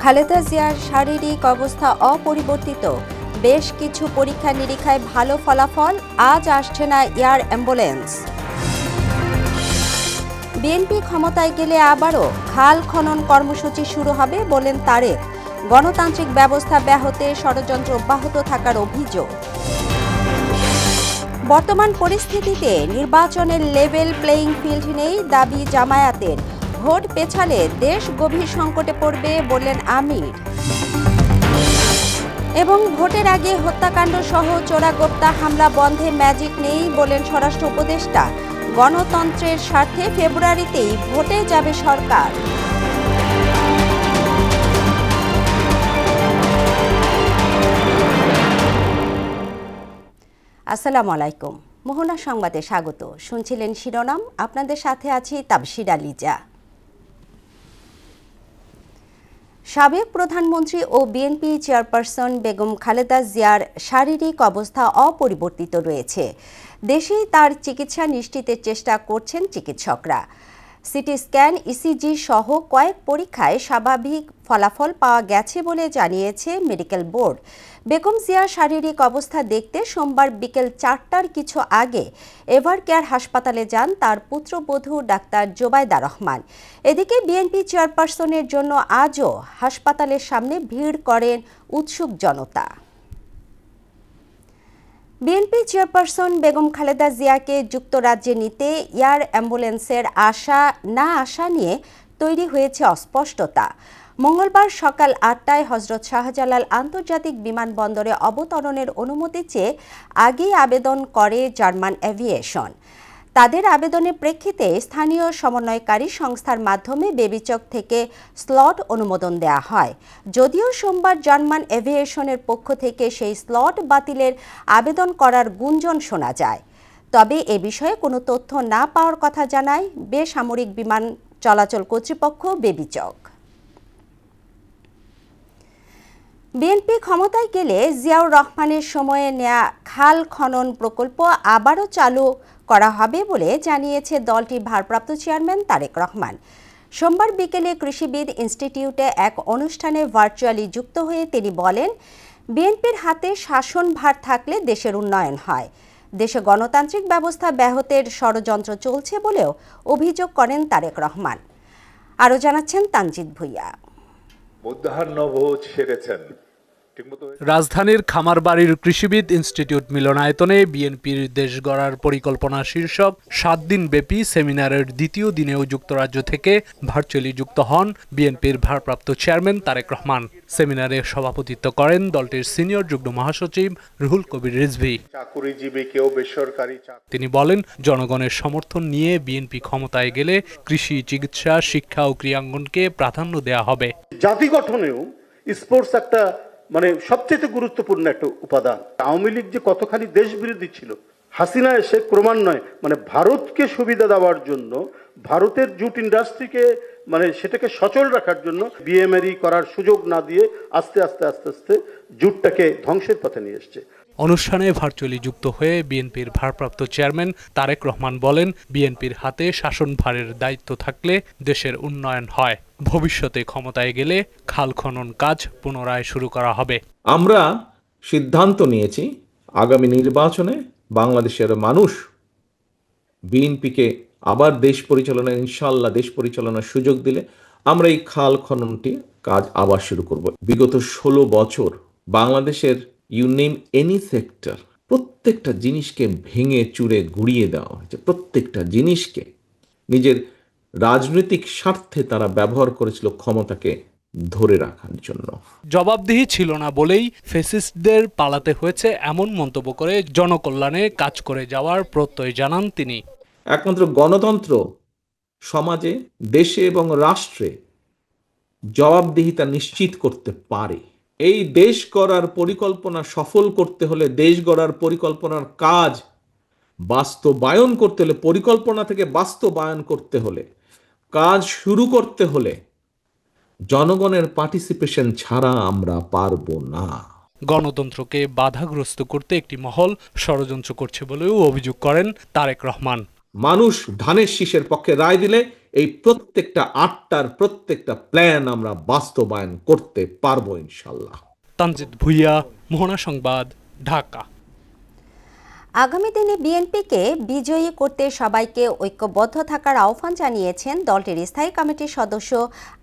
খালেদা জিয়ার শারীরিক অবস্থা অপরিবর্তিত, বেশ কিছু পরীক্ষা নিরীক্ষায় ভালো ফলাফল, আজ আসছে না এয়ার অ্যাম্বুলেন্স। বিএনপি ক্ষমতায় গেলে আবারও খাল খনন কর্মসূচি শুরু হবে বলেন তারেক। গণতান্ত্রিক ব্যবস্থা ব্যাহতে ষড়যন্ত্র অব্যাহত থাকার অভিযোগ। বর্তমান পরিস্থিতিতে নির্বাচনের লেভেল প্লেইং ফিল্ড নেই দাবি জামায়াতের। ভোট পেছালে দেশ গভীর সংকটে পড়বে বললেন আমির। এবং ভোটের আগে হত্যাকাণ্ড সহ চোরাগোপ্তা হামলা বন্ধে ম্যাজিক নেই বলেন স্বরাষ্ট্র উপদেষ্টা। গণতন্ত্রের স্বার্থে ফেব্রুয়ারিতেই ভোটে যাবে সরকার। আসসালামু আলাইকুম, মোহনা সংবাদে স্বাগত। শুনছিলেন শিরোনাম, আপনাদের সাথে আছি তাবশিরা লিজা। সাবেক প্রধানমন্ত্রী ও বিএনপি চেয়ারপারসন বেগম খালেদা জিয়ার শারীরিক অবস্থা অপরিবর্তিত রয়েছে। দেশেই তার চিকিৎসা নিশ্চিতের চেষ্টা করছেন চিকিৎসকরা। সিটি স্ক্যান, ইসিজি সহ কয়েক পরীক্ষায় স্বাভাবিক ফলাফল পাওয়া গেছে বলে জানিয়েছে মেডিকেল বোর্ড। বেগম জিয়ার শারীরিক অবস্থা দেখতে সোমবার বিকেল 4টার কিছু আগে এভারকেয়ার হাসপাতালে যান তার পুত্রবধূ ডাক্তার জোবাইদা রহমান। এদিকে বিএনপি চেয়ারপারসনের জন্য আজও হাসপাতালের সামনে ভিড় করেন উৎসুক জনতা। বিএনপি চেয়ারপারসন বেগম খালেদা জিয়াকে যুক্তরাজ্যে নিতে এয়ার অ্যাম্বুলেন্সের আসা না আসা নিয়ে তৈরি হয়েছে অস্পষ্টতা। মঙ্গলবার সকাল 8টায় হযরত শাহজালাল আন্তর্জাতিক বিমানবন্দরে অবতরণের অনুমতি চেয়ে আগেই আবেদন করে জার্মান এভিয়েশন। তাদের আবেদনের প্রেক্ষিতে স্থানীয় সমন্বয়কারী সংস্থার মাধ্যমে বেবিচক থেকে স্লট অনুমোদন দেওয়া হয়। যদিও সোমবার জার্মান এভিয়েশনের পক্ষ থেকে সেই স্লট বাতিলের আবেদন করার গুঞ্জন শোনা যায়। তবে এ বিষয়ে কোনো তথ্য না পাওয়ার কথা জানায় বেসামরিক বিমান চলাচল কর্তৃপক্ষ বেবিচক। বিএনপি ক্ষমতায় গেলে জিয়াউর রহমানের সময়ে নেয়া খাল খনন প্রকল্প আবারও চালু করা হবে বলে জানিয়েছে দলটির ভারপ্রাপ্ত চেয়ারম্যান তারেক রহমান। সোমবার বিকেলে কৃষিবিদ ইনস্টিটিউটে এক অনুষ্ঠানে ভার্চুয়ালি যুক্ত হয়ে তিনি বলেন, বিএনপির হাতে শাসনভার থাকলে দেশের উন্নয়ন হয়। দেশে গণতান্ত্রিক ব্যবস্থা ব্যাহতের ষড়যন্ত্র চলছে বলেও অভিযোগ করেন তারেক রহমান। আরও জানাচ্ছেন তানজিদ ভুইয়া। মধ্যাহ্নভোজ সেরেছেন। রাজধানীর খামারবাড়ির কৃষিবিদ ইনস্টিটিউট মিলনায়তনে বিএনপির দেশ গড়ার পরিকল্পনা শীর্ষক 7 দিন ব্যাপী সেমিনারের দ্বিতীয় দিনেও যুক্তরাজ্য থেকে ভার্চুয়ালি যুক্ত হন বিএনপির ভারপ্রাপ্ত চেয়ারম্যান তারেক রহমান। সেমিনারে সভাপতিত্ব করেন দলটির সিনিয়র যুগ্ম মহাসচিব রুহুল কবির রিজভী। তিনি বলেন, জনগণের সমর্থন নিয়ে বিএনপি ক্ষমতায় গেলে কৃষি, চিকিৎসা, শিক্ষা ও ক্রীড়াঙ্গনকে প্রাধান্য দেওয়া হবে। জাতি গঠনেও স্পোর্টস একটা সবচেয়ে গুরুত্বপূর্ণ একটা উপাদান। আওয়ামী লীগ যে কতখানি দেশ বিরোধী ছিল, হাসিনা এসে ক্রমান্বয়ে ভারতকে সুবিধা দেওয়ার জন্য, ভারতের জুট ইন্ডাস্ট্রিকে সেটাকে সচল রাখার জন্য বিএমআরই করার সুযোগ না দিয়ে আস্তে আস্তে আস্তে আস্তে জুটটাকে ধ্বংসের পথে নিয়ে এসছে। অনুষ্ঠানে ভার্চুয়ালি যুক্ত হয়ে বিএনপির ভারপ্রাপ্ত চেয়ারম্যান তারেক রহমান বলেন, বিএনপির হাতে শাসনভারের দায়িত্ব থাকলে দেশের উন্নয়ন হয়। ভবিষ্যতে ক্ষমতায় গেলে খাল খনন কাজ পুনরায় শুরু করা হবে। আমরা সিদ্ধান্ত নিয়েছি, আগামী নির্বাচনে বাংলাদেশের মানুষ বিএনপিকে আবার দেশ পরিচালনায়, ইনশাআল্লাহ দেশ পরিচালনার সুযোগ দিলে আমরা এই খাল খননটি কাজ আবার শুরু করব। বিগত 16 বছর বাংলাদেশের ইউ নেম এনি সেক্টর, প্রত্যেকটা জিনিসকে ভেঙে চুরে গুড়িয়ে দেওয়া হয়েছে। প্রত্যেকটা জিনিসকে নিজের রাজনৈতিক স্বার্থে তারা ব্যবহার করেছিল ক্ষমতাকে ধরে রাখার জন্য। জবাবদিহি ছিল না বলেই ফ্যাসিস্টদের পালাতে হয়েছে এমন মন্তব্য করে জনকল্যাণে কাজ করে যাওয়ার প্রত্যয় জানান তিনি। একমাত্র গণতন্ত্র সমাজে, দেশে এবং রাষ্ট্রে জবাবদিহিতা নিশ্চিত করতে পারে। এই দেশ গড়ার পরিকল্পনা সফল করতে হলে, দেশ গড়ার পরিকল্পনার কাজ বাস্তবায়ন করতে হলে, পরিকল্পনা থেকে বাস্তবায়ন করতে হলে, কাজ শুরু করতে হলে জনগণের পার্টিসিপেশন ছাড়া আমরা পারবো না। গণতন্ত্রকে বাধাগ্রস্ত করতে একটি মহল ষড়যন্ত্র করছে বলেও অভিযোগ করেন তারেক রহমান। মানুষ ধানের শীষের পক্ষে রায় দিলে এই প্রত্যেকটা 8টার প্রত্যেকটা প্ল্যান আমরা বাস্তবায়ন করতে পারবো ইনশাল্লাহ। তানজিদ ভুইয়া, মোহনা সংবাদ, ঢাকা। আগামী দিনে বিএনপিকে বিজয়ী করতে সবাইকে ঐক্যবদ্ধ থাকার আহ্বান জানিয়েছেন দলটির স্থায়ী কমিটির সদস্য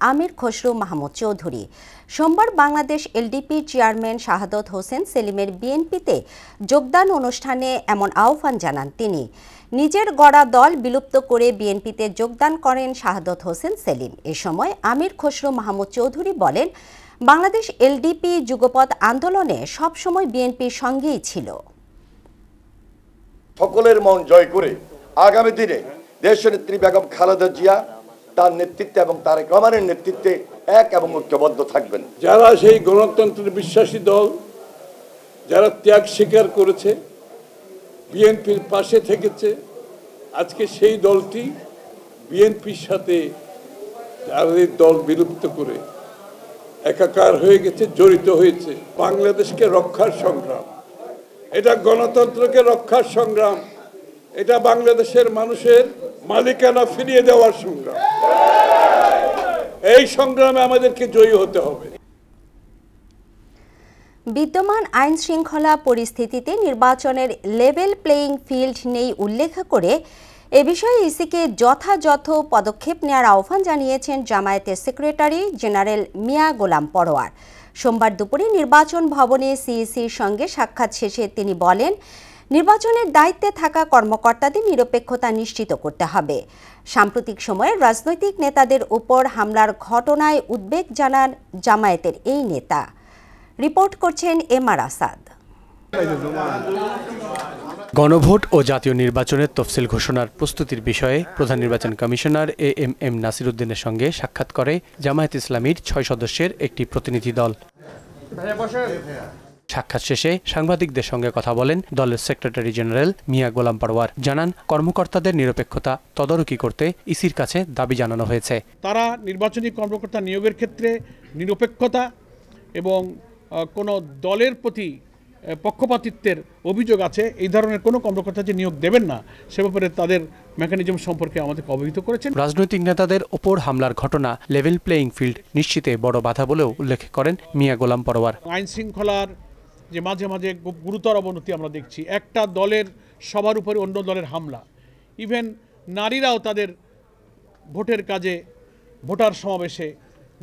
আমির খসরু মাহমুদ চৌধুরী। সোমবার বাংলাদেশ এলডিপি চেয়ারম্যান শাহাদত হোসেন সেলিমের বিএনপিতে যোগদান অনুষ্ঠানে এমন আহ্বান জানান তিনি। নিজের গড়া দল বিলুপ্ত করে বিএনপিতে যোগদান করেন শাহাদত হোসেন সেলিম। এ সময় আমির খসরু মাহমুদ চৌধুরী বলেন, বাংলাদেশ এলডিপি যুগপৎ আন্দোলনে সবসময় বিএনপির সঙ্গেই ছিল। সকলের মন জয় করে আগামী দিনে দেশনেত্রী বেগম খালেদা জিয়া তার নেতৃত্বে এবং তারেক রহমানের নেতৃত্বে এক এবং ঐক্যবদ্ধ থাকবেন। যারা সেই গণতন্ত্রের বিশ্বাসী দল, যারা ত্যাগ স্বীকার করেছে, বিএনপির পাশে থেকেছে, আজকে সেই দলটি বিএনপির সাথে যাদের দল বিলুপ্ত করে একাকার হয়ে গেছে, জড়িত হয়েছে। বাংলাদেশকে রক্ষার সংগ্রাম, এটা গণতন্ত্রকে রক্ষার সংগ্রাম, এটা বাংলাদেশের মানুষের মালিকানা ফিরিয়ে দেওয়ার সংগ্রাম। এই সংগ্রামে আমাদেরকে জয়ী হতে হবে। বিদ্যমান আইন শৃঙ্খলা পরিস্থিতিতে নির্বাচনের লেভেল প্লেয়িং ফিল্ড নেই উল্লেখ করে এ বিষয়ে ইসিকে যথাযথ পদক্ষেপ নেওয়ার আহ্বান জানিয়েছেন জামায়াতের সেক্রেটারি জেনারেল মিয়া গোলাম পরোয়ার। সোমবার দুপুরে নির্বাচন ভবনে সিইসির সঙ্গে সাক্ষাৎ শেষে তিনি বলেন, নির্বাচনের দায়িত্বে থাকা কর্মকর্তাদের নিরপেক্ষতা নিশ্চিত করতে হবে। সাম্প্রতিক সময়ে রাজনৈতিক নেতাদের উপর হামলার ঘটনায় উদ্বেগ জানান জামায়াতের এই নেতা। রিপোর্ট করছেন এমআর আসাদ। গণভোট ও জাতীয় নির্বাচনের তফসিল ঘোষণার প্রস্তুতির বিষয়ে প্রধান নির্বাচন কমিশনার এএমএম নাসির উদ্দিনের সঙ্গে সাক্ষাৎ করে জামায়াত ইসলামীর 6 সদস্যের একটি প্রতিনিধি দল। সাক্ষাৎ শেষে সাংবাদিকদের সঙ্গে কথা বলেন দলের সেক্রেটারি জেনারেল মিয়া গোলাম পরোয়ার। জানান, কর্মকর্তাদের নিরপেক্ষতা তদারকি করতে ইসির কাছে দাবি জানানো হয়েছে। তারা নির্বাচনী কর্মকর্তা নিয়োগের ক্ষেত্রে নিরপেক্ষতা এবং কোনো দলের প্রতি পক্ষপাতিত্বের অভিযোগ আছে, এই ধরনের কোনো কর্মকর্তা যে নিয়োগ দেবেন না, সে ব্যাপারে তাদের মেকানিজম সম্পর্কে আমাদেরকে অবহিত করেছেন। রাজনৈতিক নেতাদের ওপর হামলার ঘটনা লেভেল প্লেয়িং ফিল্ড নিশ্চিতে বড় বাধা বলেও উল্লেখ করেন মিয়া গোলাম পরোয়ার। আইন শৃঙ্খলার যে মাঝে মাঝে গুরুতর অবনতি আমরা দেখছি, একটা দলের সবার উপরে অন্য দলের হামলা, ইভেন নারীরাও তাদের ভোটের কাজে, ভোটার সমাবেশে,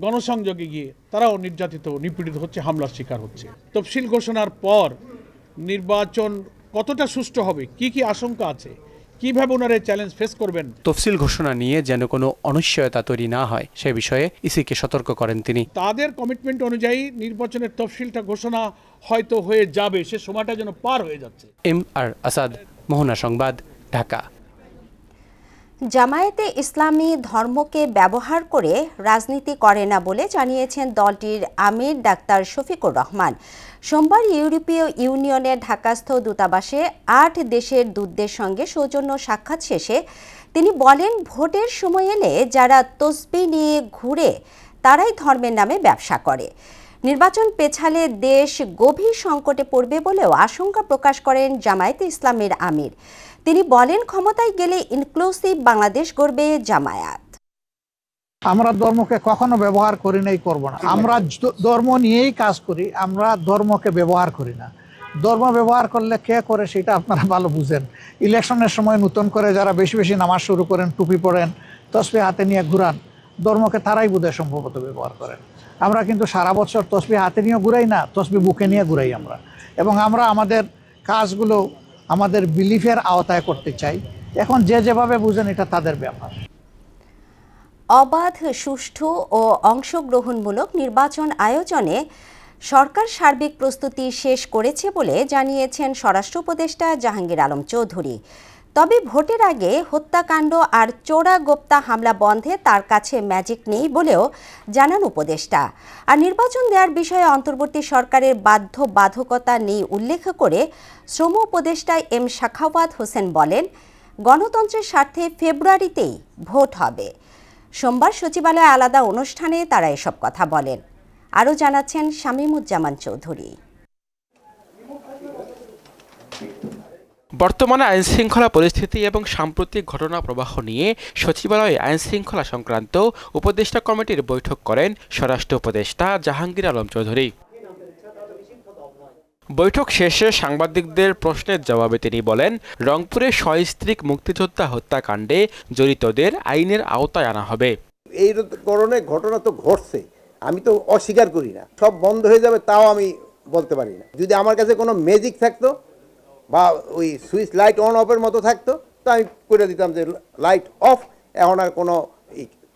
গণসংযোগে গিয়ে তারাও নির্যাতিত, নিপীড়িত হচ্ছে, হামলার শিকার হচ্ছে। তফসিল ঘোষণার পর নির্বাচন কতটা সুষ্ঠু হবে, কি কি আশঙ্কা আছে, কিভাবে ওনারা চ্যালেঞ্জ ফেস করবেন। তফসিল ঘোষণা নিয়ে যেন কোনো অনিশ্চয়তা তৈরি না হয় সে বিষয়ে ইসিকে সতর্ক করেন তিনি। তাদের কমিটমেন্ট অনুযায়ী নির্বাচনের তফসিলটা ঘোষণা হয়তো হয়ে যাবে, সে সময়টা যেন পার হয়ে যাচ্ছে। এমআর আসাদ, মোহনা সংবাদ, ঢাকা। জামায়াতে ইসলামী ধর্মকে ব্যবহার করে রাজনীতি করে না বলে জানিয়েছেন দলটির আমির ডাক্তার শফিকুর রহমান। সোমবার ইউরোপীয় ইউনিয়নের ঢাকাস্থ দূতাবাসে 8 দেশের দূতদের সঙ্গে সৌজন্য সাক্ষাৎ শেষে তিনি বলেন, ভোটের সময় এলে যারা তসবিহ নিয়ে ঘুরে তারাই ধর্মের নামে ব্যবসা করে। নির্বাচন পেছালে দেশ গভীর সংকটে পড়বে বলেও আশঙ্কা প্রকাশ করেন জামায়াতে ইসলামের আমির। তিনি বলেন, ক্ষমতায় গেলে ইনক্লুসিভ বাংলাদেশ গড়বে জামায়াত। আমরা ধর্মকে কখনো ব্যবহার করি নাই, করব না। আমরা ধর্ম নিয়েই কাজ করি, আমরা ধর্মকে ব্যবহার করি না। ধর্ম ব্যবহার করলে কে করে সেটা আপনারা ভালো বুঝেন। ইলেকশনের সময় নতুন করে যারা বেশি বেশি নামাজ শুরু করেন, টুপি পরেন, তসবিহ হাতে নিয়ে ঘুরান, ধর্মকে তারাই বোধহয় সম্ভবত ব্যবহার করেন। আমরা কিন্তু সারা বছর তসবিহ হাতে নিয়ে ঘুরাই না, তসবিহ বুকে নিয়ে ঘুরাই আমরা। এবং আমরা আমাদের কাজগুলো আমাদের বিলিফের আওতায় করতে চাই। এখন যে যেভাবে বুঝেন এটা তাদের ব্যাপার। অবাধ, সুষ্ঠু ও অংশগ্রহণমূলক নির্বাচন আয়োজনে সরকার সার্বিক প্রস্তুতি শেষ করেছে বলে জানিয়েছেন স্বরাষ্ট্র উপদেষ্টা জাহাঙ্গীর আলম চৌধুরী। তবে ভোটের আগে হত্যাকাণ্ড আর চোরাগোপ্তা হামলা বন্ধে তার কাছে ম্যাজিক নেই বলেও জানান উপদেষ্টা। আর নির্বাচন দেওয়ার বিষয়ে অন্তর্বর্তী সরকারের বাধ্যবাধকতা নেই উল্লেখ করে শ্রম উপদেষ্টা এম সাখাওয়াত হোসেন বলেন, গণতন্ত্রের স্বার্থে ফেব্রুয়ারিতেই ভোট হবে। সোমবার সচিবালয়ে আলাদা অনুষ্ঠানে তারা এসব কথা বলেন। আরও জানাচ্ছেন শামীমুজ্জামান চৌধুরী। বর্তমানে আইনশৃঙ্খলা পরিস্থিতি এবং সাম্প্রতিক ঘটনা প্রবাহ নিয়ে সচিবালয়ে আইনশৃঙ্খলা সংক্রান্ত উপদেষ্টা কমিটির বৈঠক করেন স্বরাষ্ট্র উপদেষ্টা জাহাঙ্গীর আলম চৌধুরী। বৈঠক শেষে সাংবাদিকদের প্রশ্নের জবাবে তিনি বলেন, রংপুরে সস্ত্রীক মুক্তিযোদ্ধা হত্যাকাণ্ডে জড়িতদের আইনের আওতায় আনা হবে। এই ধরনের ঘটনা তো ঘটছে, আমি তো অস্বীকার করি না। সব বন্ধ হয়ে যাবে তাও আমি বলতে পারি না। যদি আমার কাছে কোনো ম্যাজিক থাকতো বা ওই সুইচ লাইট অন অফের মতো থাকতো তো আমি করে দিতাম যে লাইট অফ, এখন আর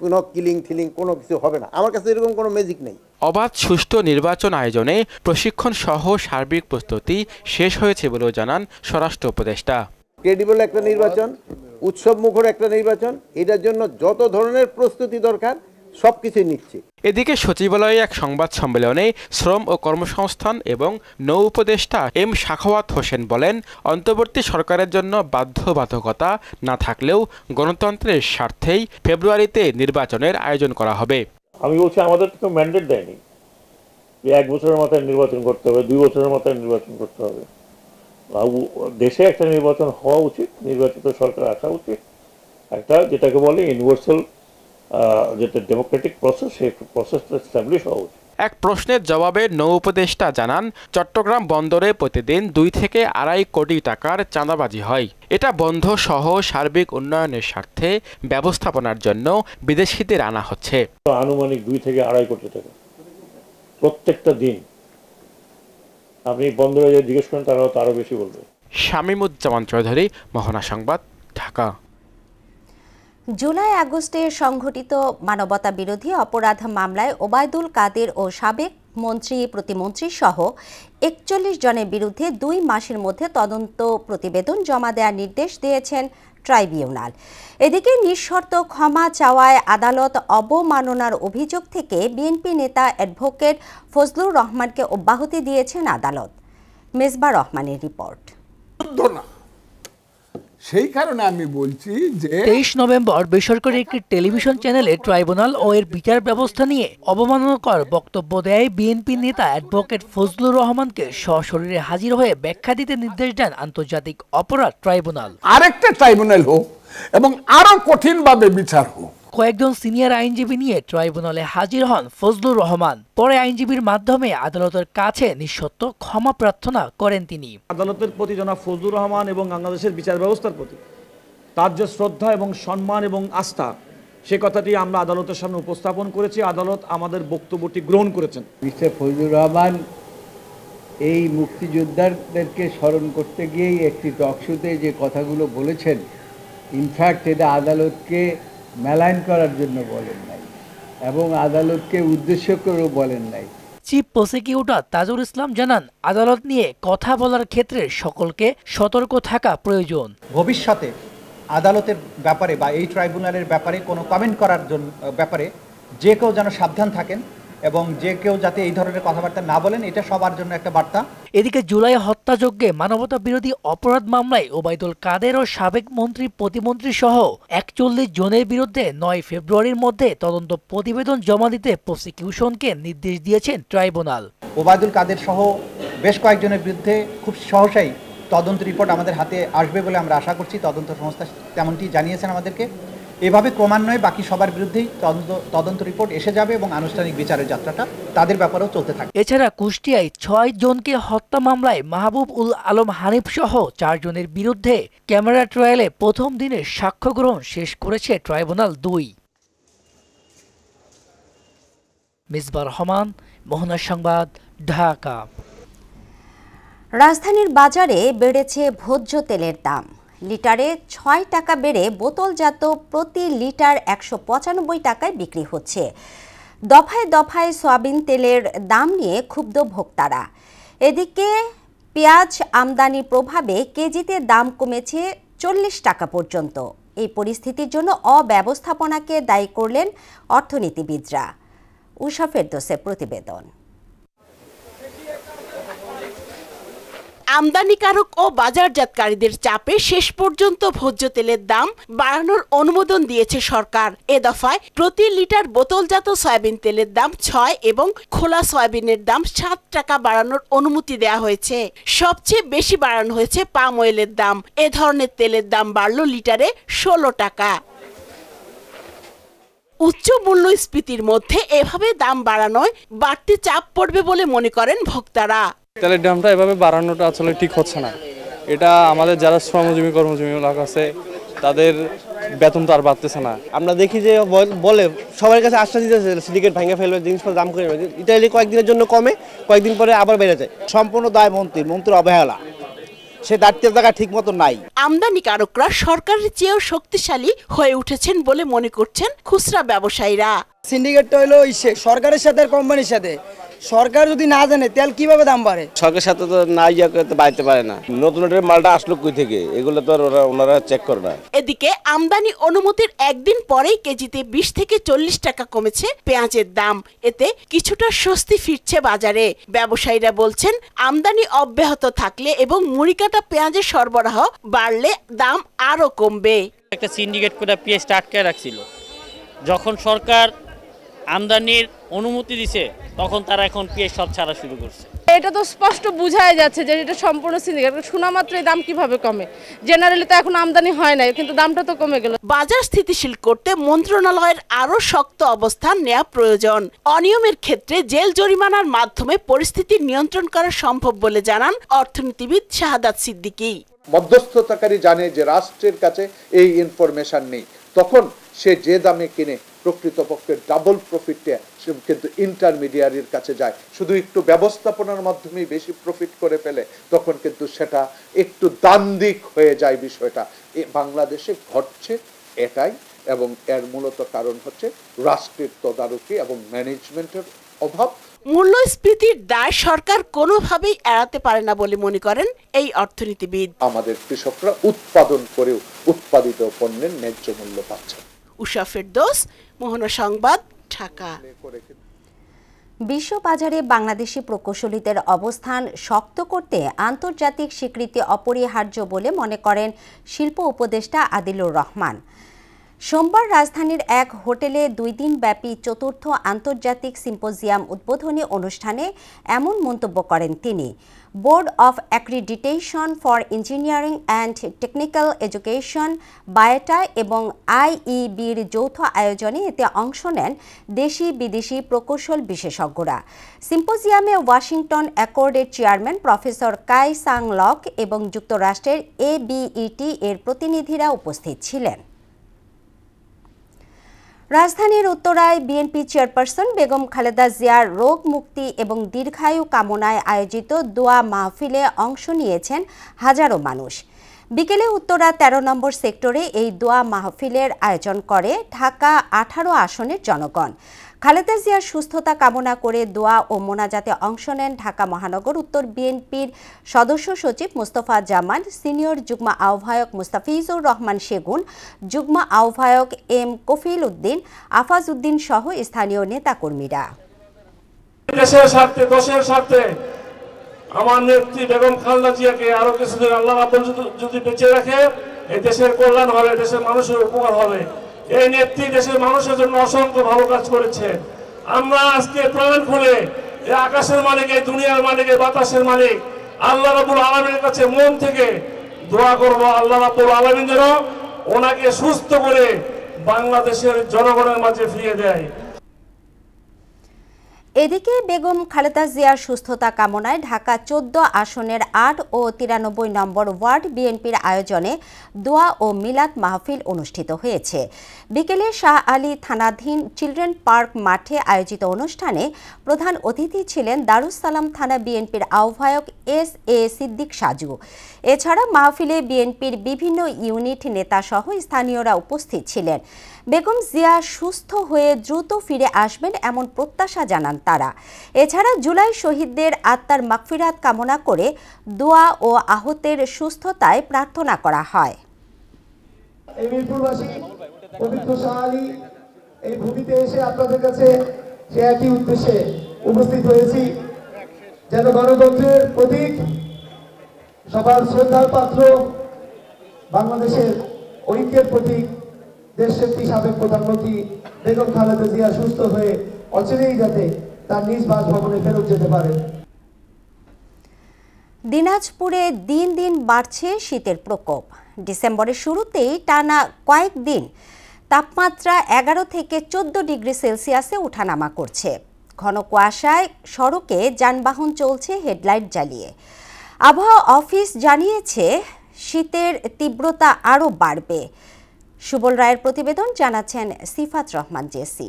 কোনো কিলিং থিলিং কোনো কিছু হবে না। আমার কাছে এরকম কোনো ম্যাজিক নেই। অবাধ সুষ্ঠু নির্বাচন আয়োজনে প্রশিক্ষণ সহ সার্বিক প্রস্তুতি শেষ হয়েছে বলেও জানান স্বরাষ্ট্র উপদেষ্টা। ক্রেডিবল একটা নির্বাচন, উৎসব মুখর একটা নির্বাচন, এটার জন্য যত ধরনের প্রস্তুতি দরকার সবকিছুই নিচ্ছে। এদিকে সচিবালয়ে এক সংবাদ সম্মেলনে শ্রম ও কর্মসংস্থান এবং নৌ উপদেষ্টা এম সাখাওয়াত হোসেন বলেন, অন্তর্বর্তী সরকারের জন্য বাধ্যবাধকতা না থাকলেও গণতন্ত্রের স্বার্থেই ফেব্রুয়ারিতে নির্বাচনের আয়োজন করা হবে। আমি বলছি আমাদের তো ম্যান্ডেট দেয়নি যে 1 বছরের মাথায় নির্বাচন করতে হবে, 2 বছরের মাথায় নির্বাচন করতে হবে। দেশে একটা নির্বাচন হওয়া উচিত, নির্বাচিত সরকার আসা উচিত, একটা যেটাকে বলে ইউনিভার্সাল যেটা ডেমোক্রেটিক প্রসেস, সেই প্রসেসটা এস্টাবলিশ হওয়া উচিত। এক প্রশ্নের জবাবে নৌ উপদেষ্টা জানান, চট্টগ্রাম বন্দরে প্রতিদিন 2 থেকে 2.5 কোটি টাকার চাঁদাবাজি হয়। এটা বন্ধ সহ সার্বিক উন্নয়নের স্বার্থে ব্যবস্থাপনার জন্য বিদেশিদের আনা হচ্ছে। আনুমানিক 2 থেকে 2.5 কোটি টাকা প্রত্যেকটা দিন। আপনি বন্দরে যে জিজ্ঞেস করেন তারা তো আরো বেশি বলবে। শামীমুজ্জামান চৌধুরী, মোহনা সংবাদ, ঢাকা। জুলাই আগস্টে সংঘটিত মানবতা বিরোধী অপরাধ মামলায় ওবায়দুল কাদের ও সাবেক মন্ত্রী প্রতিমন্ত্রী সহ 41 জনের বিরুদ্ধে 2 মাসের মধ্যে তদন্ত প্রতিবেদন জমা দেওয়ার নির্দেশ দিয়েছেন ট্রাইব্যুনাল। এদিকে নিঃশর্ত ক্ষমা চাওয়ায় আদালত অবমাননার অভিযোগ থেকে বিএনপি নেতা অ্যাডভোকেট ফজলুর রহমানকে অব্যাহতি দিয়েছেন আদালত। মেজবা রহমানের রিপোর্ট। সেই কারণে আমি বলছি যে 23 নভেম্বর বেসরকারি একটি টেলিভিশন চ্যানেলে ট্রাইব্যুনাল ও এর বিচার ব্যবস্থা নিয়ে অবমাননাকর বক্তব্য দেয় বিএনপি নেতা অ্যাডভোকেট ফজলুর রহমানকে সশরীরে হাজির হয়ে ব্যাখ্যা দিতে নির্দেশ দেন আন্তর্জাতিক অপরাধ ট্রাইব্যুনাল। আরেকটা ট্রাইব্যুনাল হোক এবং আরো কঠিনভাবে বিচার হোক। কয়েকজন সিনিয়র আইনজীবী নিয়ে ট্রাইব্যুনালে হাজির হন ফজলুর রহমান। পরে আইনজীবীর মাধ্যমে আদালতের কাছে নিঃশর্ত ক্ষমা প্রার্থনা করেন তিনি। আদালতের প্রতি জনাব ফজলুর রহমান এবং বাংলাদেশের বিচার ব্যবস্থার প্রতি তার যে শ্রদ্ধা এবং সম্মান এবং আস্থা, সে কথাটি আমরা আদালতের সামনে উপস্থাপন করেছি। আদালত আমাদের বক্তব্যটি গ্রহণ করেছেন। মিস্টার ফজলুর রহমান এই মুক্তিযোদ্ধাদেরকে স্মরণ করতে গিয়েই একটি টকশোতে যে কথাগুলো বলেছেন, ইনফ্যাক্ট এটা আদালতকে মেলাইন করার জন্য বলেন নাই এবং আদালতকে উদ্দেশ্য করেও বলেন নাই। চিফ প্রসিকিউটর তাজুল ইসলাম জানান, আদালত নিয়ে কথা বলার ক্ষেত্রে সকলকে সতর্ক থাকা প্রয়োজন। ভবিষ্যতে আদালতের ব্যাপারে বা এই ট্রাইব্যুনালের ব্যাপারে কোনো কমেন্ট করার জন্য ব্যাপারে যে কেউ যেন সাবধান থাকেন এবং যে কেউ যাতে এই ধরনের কথাবার্তা না বলেন, এটা সবার জন্য একটা বার্তা। এদিকে জুলাই হত্যাযজ্ঞে মানবতা বিরোধী অপরাধ মামলায় ওবায়দুল কাদের ও সাবেক মন্ত্রী প্রতিমন্ত্রী সহ 41 জনের বিরুদ্ধে 9 ফেব্রুয়ারির মধ্যে তদন্ত প্রতিবেদন জমা দিতে প্রসিকিউশনকে নির্দেশ দিয়েছেন ট্রাইব্যুনাল। ওবায়দুল কাদের সহ বেশ কয়েকজনের বিরুদ্ধে খুব সহসাই তদন্ত রিপোর্ট আমাদের হাতে আসবে বলে আমরা আশা করছি। তদন্ত সংস্থা তেমনটি জানিয়েছেন আমাদেরকে। এভাবে ক্রমান্বয়ে বাকি সবার বিরুদ্ধেই তদন্ত রিপোর্ট এসে যাবে এবং আনুষ্ঠানিক বিচারের যাত্রাটা তাদের ব্যাপারেও চলতে থাকবে। এছাড়া কুষ্টিয়ায় 6 জনকে হত্যা মামলায় মাহবুব উল আলম হানিফ সহ 4 জনের বিরুদ্ধে ক্যামেরা ট্রায়ালে প্রথম দিনে সাক্ষ্য গ্রহণ শেষ করেছে ট্রাইব্যুনাল 2। মেজবা রহমান, মোহনা সংবাদ, ঢাকা। রাজধানীর বাজারে বেড়েছে ভোজ্য তেলের দাম। লিটারে 6 টাকা বেড়ে বোতলজাত প্রতি লিটার 195 টাকায় বিক্রি হচ্ছে। দফায় দফায় সয়াবিন তেলের দাম নিয়ে ক্ষুব্ধ ভোক্তারা। এদিকে পেঁয়াজ আমদানির প্রভাবে কেজিতে দাম কমেছে 40 টাকা পর্যন্ত। এই পরিস্থিতির জন্য অব্যবস্থাপনাকে দায়ী করলেন অর্থনীতিবিদরা। উষা ফেরদৌসের প্রতিবেদন। আমদানিকারক ও বাজারজাতকারীদের চাপে শেষ পর্যন্ত ভোজ্য তেলের দাম বাড়ানোর অনুমোদন দিয়েছে সরকার। এ দফায় প্রতি লিটার বোতলজাত সয়াবিন তেলের দাম 6 এবং খোলা সয়াবিনের দাম 7 টাকা বাড়ানোর অনুমতি দেওয়া হয়েছে। সবচেয়ে বেশি বাড়ানো হয়েছে পাম অয়েলের দাম। এ ধরনের তেলের দাম বাড়ল লিটারে 16 টাকা। উচ্চ মূল্যস্ফীতির মধ্যে এভাবে দাম বাড়ানোয় বাড়তি চাপ পড়বে বলে মনে করেন ভোক্তারা। তেলের দামটা এভাবে বাড়ানোটা আসলে ঠিক হচ্ছে না। এটা আমাদের যারা শ্রমজীবী কর্মজীবী লোক আছে তাদের বেতন তো আর বাড়তেছে না। আমরা দেখি যে বলে সবার কাছে আশ্বাস দিতেছে সিন্ডিকেট ভেঙে ফেলবে, জিনিসপত্র দাম কমে যাবে। ইতালি কয়েকদিনের জন্য কমে, কয়েকদিন পরে আবার বেড়ে যায়। সম্পূর্ণ দায় মন্ত্রীর অবহেলা, সে দায়িত্বের জায়গা ঠিক মতো নাই। আমদানিকারকরা সরকারের চেয়েও শক্তিশালী হয়ে উঠেছেন বলে মনে করছেন খুচরা ব্যবসায়ীরা। সিন্ডিকেটটা হলো সরকারের সাথে আর কোম্পানির সাথে। সরকার যদি না জানে তেল কিভাবে দাম বাড়ে, সরকারের সাথে তো না বাড়তে পারে না। নতুন মালটা আসলো কই থেকে, এগুলো তো ওনারা চেক করে না। এদিকে আমদানি অনুমতির একদিন পরেই কেজিতে 20 থেকে 40 টাকা কমেছে পেঁয়াজের দাম। এতে কিছুটা স্বস্তি ফিরছে বাজারে। ব্যবসায়ীরা বলছেন আমদানি অব্যাহত থাকলে এবং মুড়িকাটা পেঁয়াজের সরবরাহ বাড়লে দাম আরো কমবে। একটা সিন্ডিকেট করে পেঁয়াজটা আটকায় রাখছিল, যখন সরকার আমদানির অনুমতি দিছে তখন তারা এখন পেঁয়াজ সব ছাড়া শুরু করছে। এটা তো স্পষ্ট বোঝাই যাচ্ছে যে এটা সম্পূর্ণ সিন্ডিকেট। শোনা মাত্রই দাম কিভাবে কমে? জেনারেলি তো এখন আমদানি হয় না, কিন্তু দামটা তো কমে গেল। বাজার স্থিতিশীল করতে মন্ত্রণালয়ের আরো শক্ত অবস্থান নেওয়া প্রয়োজন। অনিয়মের ক্ষেত্রে জেল জরিমানার মাধ্যমে পরিস্থিতি নিয়ন্ত্রণ করা সম্ভব বলে জানান অর্থনীতিবিদ শাহাদাত সিদ্দিকী। মধ্যস্থতাকারী জানে যে রাষ্ট্রের কাছে এই ইনফরমেশন নেই, তখন সে যে দামে কিনে প্রকৃতপক্ষে ডাবল প্রফিটে কিন্তু ইন্টারমিডিয়ারির কাছে যায়, শুধু একটু ব্যবস্থাপনার মাধ্যমেই বেশি প্রফিট করে ফেলে, তখন কিন্তু সেটা একটু দ্বান্দ্বিক হয়ে যায় বিষয়টা। বাংলাদেশে ঘটছে এটাই, এবং এর মূলত কারণ হচ্ছে রাষ্ট্রের তদারকি এবং ম্যানেজমেন্টের অভাব। মূল্যস্ফীতির দায় সরকার কোনোভাবেই এড়াতে পারে না বলে মনে করেন এই অর্থনীতিবিদ। আমাদের কৃষকরা উৎপাদন করেও উৎপাদিত পণ্যের ন্যায্য মূল্য পাচ্ছে। উষা ফেরদৌস, মোহনা সংবাদ, ঢাকা। বিশ্ববাজারে বাংলাদেশি প্রকৌশলীদের অবস্থান শক্ত করতে আন্তর্জাতিক স্বীকৃতি অপরিহার্য বলে মনে করেন শিল্প উপদেষ্টা আদিলুর রহমান। সোমবার রাজধানীর এক হোটেলে 2 দিন ব্যাপী চতুর্থ আন্তর্জাতিক সিম্পোজিয়াম উদ্বোধনী অনুষ্ঠানে এমন মন্তব্য করেন তিনি। Board of accreditation for engineering and technical education, বায়োটা এবং আইইবির যৌথ আয়োজনে এতে অংশ নেন দেশি বিদেশি প্রকৌশল বিশেষজ্ঞরা। সিম্পোজিয়ামে ওয়াশিংটন অ্যাকর্ডের চেয়ারম্যান প্রফেসর কাই সাং লক এবং যুক্তরাষ্ট্রের ABET এর প্রতিনিধিরা উপস্থিত ছিলেন। রাজধানীর উত্তরায় বিএনপি চেয়ারপারসন বেগম খালেদা জিয়ার রোগ মুক্তি এবং দীর্ঘায়ু কামনায় আয়োজিত দোয়া মাহফিলে অংশ নিয়েছেন হাজারো মানুষ। বিকেলে উত্তরা 13 নম্বর সেক্টরে এই দোয়া মাহফিলের আয়োজন করে ঢাকা 18 আসনের জনগণ। খালেদা জিয়ার সুস্থতা কামনা করে দোয়া ও মোনাজাতে অংশ নেন ঢাকা মহানগর উত্তর বিএনপির সদস্য সচিব মোস্তফা জামান, সিনিয়র যুগ্ম আহ্বায়ক মুস্তাফিজুর রহমান সেগুন, যুগ্ম আহ্বায়ক এম কফিল উদ্দিন, আফাজ উদ্দিন সহ স্থানীয় নেতাকর্মীরা। দেশের স্বার্থে, দেশের স্বার্থে আমার নেত্রী বেগম খালেদা জিয়াকে আরো কিছুদিন আল্লাহ রাব্বুল যদি বেঁচে রাখে, এই দেশের কল্যাণ হবে, দেশের মানুষের উপকার হবে। এই নেত্রী দেশের মানুষের জন্য অসংখ্য ভালো কাজ করেছে। আমরা আজকে প্রাণ খুলে এই আকাশের মালিক, এই দুনিয়ার মালিক, এই বাতাসের মালিক আল্লাহ রাব্বুল আলামিনের কাছে মন থেকে দোয়া করব, আল্লাহ রাব্বুল আলামিন যেন ওনাকে সুস্থ করে বাংলাদেশের জনগণের মাঝে ফিরিয়ে দেয়। এদিকে বেগম খালেদা জিয়ার সুস্থতা কামনায় ঢাকা 14 আসনের 8 ও 93 নম্বর ওয়ার্ড বিএনপির আয়োজনে দোয়া ও মিলাদ মাহফিল অনুষ্ঠিত হয়েছে। বিকেলে শাহ আলী থানাধীন চিলড্রেন পার্ক মাঠে আয়োজিত অনুষ্ঠানে প্রধান অতিথি ছিলেন দারুস সালাম থানা বিএনপির আহ্বায়ক SA সিদ্দিক সাজু। এছাড়া মাহফিলে বিএনপির বিভিন্ন ইউনিট নেতাসহ স্থানীয়রা উপস্থিত ছিলেন। বেগম জিয়া সুস্থ হয়ে দ্রুত ফিরে আসবেন এমন প্রত্যাশা জানান তারা। এছাড়া জুলাই শহীদদের আত্মার মাগফিরাত কামনা করে দোয়া ও আহতের সুস্থতায় প্রার্থনা করা হয়। এই মিরপুরবাসী পবিত্র শাহ আলী এই ভূমিতে এসে আপনাদের কাছে সে একই উদ্দেশ্যে উপস্থিত হয়েছি, যেন গণতন্ত্রের প্রতীক সবার শ্রদ্ধার পাত্র বাংলাদেশের ঐক্যের প্রতীক দেশনেত্রী সাবেক প্রধানমন্ত্রী বেগম খালেদা জিয়া সুস্থ হয়ে অচিরেই যাতে তার নিজ বাসভবনে ফেরত যেতে পারেন। দিনাজপুরে দিন দিন বাড়ছে শীতের প্রকোপ। ডিসেম্বরের শুরুতেই টানা কয়েকদিন তাপমাত্রা 11 থেকে 14 ডিগ্রি সেলসিয়াসে ওঠানামা করছে। ঘন কুয়াশায় সড়কে যানবাহন চলছে হেডলাইট জ্বালিয়ে। আবহাওয়া অফিস জানিয়েছে শীতের তীব্রতা আরও বাড়বে। সুবল রায়ের প্রতিবেদন, জানাচ্ছেন সিফাত রহমান জেসি।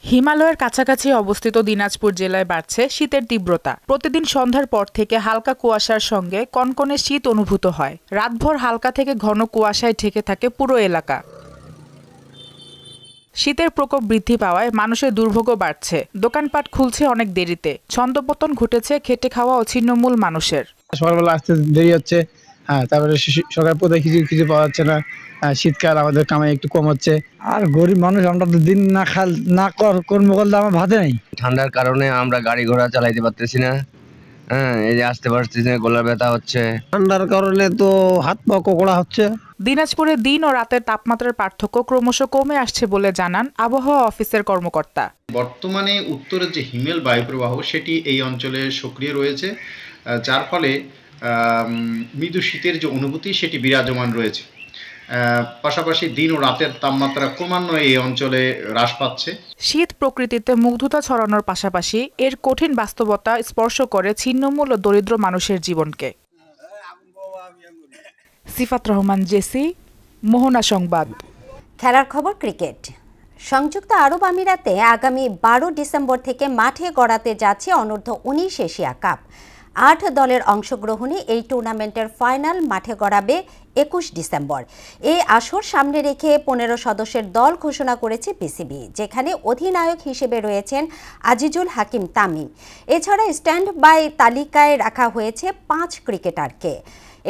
হিমালয়ের কাছাকাছি অবস্থিত দিনাজপুর জেলায় বাড়ছে শীতের তীব্রতা। প্রতিদিন সন্ধ্যার পর থেকে হালকা কুয়াশার সঙ্গে কনকনে শীত অনুভূত হয়। রাতভর হালকা থেকে ঘন কুয়াশায় ঢেকে থাকে পুরো এলাকা। শীতের প্রকোপ বৃদ্ধি পাওয়ায় মানুষের দুর্ভোগ বাড়ছে। দোকানপাট খুলছে অনেক দেরিতে। ছন্দপতন ঘটেছে খেটে খাওয়া ও ছিন্নমূল মানুষের। সকালবেলা আসতে দেরি হচ্ছে, তারপরে সরকার পদে কিছু পাওয়া যাচ্ছে না। শীতকাল, আমাদের কামাই একটু কম হচ্ছে। আর গরিব মানুষ, আমরা তো দিন না কর্ম করলে আমার ভাতে নেই। ঠান্ডার কারণে আমরা গাড়ি ঘোড়া চালাইতে পারতেছি না। এই যে আসতে পারতেছি না, গলার ব্যথা হচ্ছে। ঠান্ডার কারণে তো হাত পা কোকড়া হচ্ছে। দিনাজপুরে দিন ও রাতের তাপমাত্রার পার্থক্য ক্রমশ কমে আসছে বলে জানান আবহাওয়া অফিসের কর্মকর্তা। বর্তমানে উত্তরের যে হিমেল বায়ুপ্রবাহ সেটি এই অঞ্চলে সক্রিয় রয়েছে, যার ফলে মৃদু শীতের যে অনুভূতি সেটি বিরাজমান রয়েছে। পাশাপাশি দিন ও রাতের তাপমাত্রা ক্রমান্বয়ে এই অঞ্চলে হ্রাস পাচ্ছে। শীত প্রকৃতিতে মুগ্ধতা ছড়ানোর পাশাপাশি এর কঠিন বাস্তবতা স্পর্শ করে ছিন্নমূল ও দরিদ্র মানুষের জীবনকে। সিফাত রহমান জেসি, মোহনা সংবাদ। খেলার খবর, ক্রিকেট। সংযুক্ত আরব আমিরাতে আগামী 12 ডিসেম্বর থেকে মাঠে গড়াতে যাচ্ছে অনূর্ধ্ব-19 এশিয়া কাপ। 8 দলের অংশগ্রহণে এই টুর্নামেন্টের ফাইনাল মাঠে গড়াবে 21 ডিসেম্বর। এই আসর সামনে রেখে 15 সদস্যের দল ঘোষণা করেছে বিসিবি, যেখানে অধিনায়ক হিসেবে রয়েছেন আজিজুল হাকিম তামিম। এছাড়া স্ট্যান্ড বাই তালিকায় রাখা হয়েছে 5 ক্রিকেটারকে।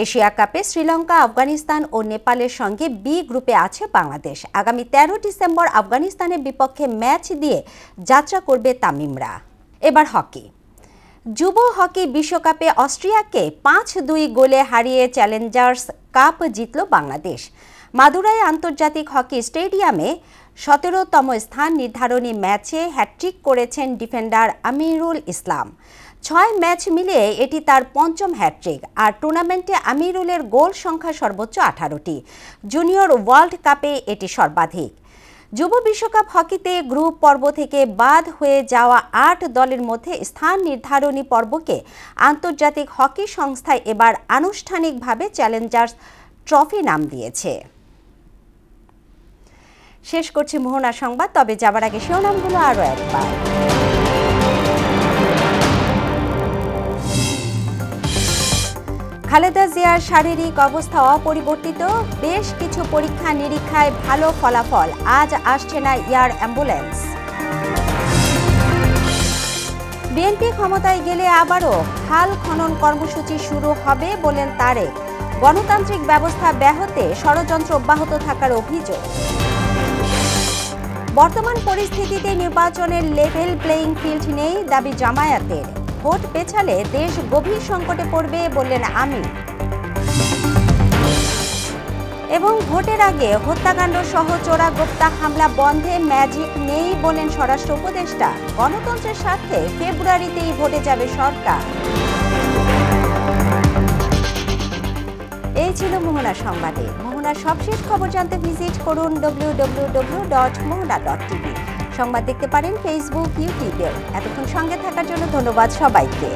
এশিয়া কাপে শ্রীলঙ্কা, আফগানিস্তান ও নেপালের সঙ্গে বি গ্রুপে আছে বাংলাদেশ। আগামী 13 ডিসেম্বর আফগানিস্তানের বিপক্ষে ম্যাচ দিয়ে যাত্রা করবে তামিমরা। এবার হকি। যুব হকি বিশ্বকাপে অস্ট্রিয়াকে 5-2 গোলে হারিয়ে চ্যালেঞ্জার্স কাপ জিতল বাংলাদেশ। মাদুরাই আন্তর্জাতিক হকি স্টেডিয়ামে 17তম স্থান নির্ধারণী ম্যাচে হ্যাট্রিক করেছেন ডিফেন্ডার আমিরুল ইসলাম। 6 ম্যাচ মিলিয়ে এটি তার 5ম হ্যাট্রিক। আর টুর্নামেন্টে আমিরুলের গোল সংখ্যা সর্বোচ্চ 18টি। জুনিয়র ওয়ার্ল্ড কাপে এটি সর্বাধিক। যুব বিশ্বকাপ হকিতে গ্রুপ পর্ব থেকে বাদ হয়ে যাওয়া 8 দলের মধ্যে স্থান নির্ধারণী পর্বকে আন্তর্জাতিক হকি সংস্থা এবার আনুষ্ঠানিকভাবে চ্যালেঞ্জার্স ট্রফি নাম দিয়েছে। শেষ করছি মোহনা সংবাদ, তবে যাবার আগে শিরোনামগুলো আরও একবার। খালেদা জিয়ার শারীরিক অবস্থা অপরিবর্তিত। বেশ কিছু পরীক্ষা নিরীক্ষায় ভালো ফলাফল। আজ আসছে না এয়ার অ্যাম্বুলেন্স। বিএনপি ক্ষমতায় গেলে আবারও খাল খনন কর্মসূচি শুরু হবে বলেন তারেক। গণতান্ত্রিক ব্যবস্থা ব্যাহতে ষড়যন্ত্র অব্যাহত থাকার অভিযোগ। বর্তমান পরিস্থিতিতে নির্বাচনের লেভেল প্লেইং ফিল্ড নেই দাবি জামায়াতের। ভোট পেছালে দেশ গভীর সংকটে পড়বে বললেন আমির। এবং ভোটের আগে হত্যাকাণ্ড সহ চোরাগোপ্তা হামলা বন্ধে ম্যাজিক নেই বলেন স্বরাষ্ট্র উপদেষ্টা। গণতন্ত্রের স্বার্থে ফেব্রুয়ারিতেই ভোটে যাবে সরকার। এই ছিল মোহনা সংবাদে। মোহনার সবশেষ খবর জানতে ভিজিট করুন www.mohona.tv। সংবাদ দেখতে পারেন ফেসবুক, ইউটিউবে। এতক্ষণ সঙ্গে থাকার জন্য ধন্যবাদ সবাইকে।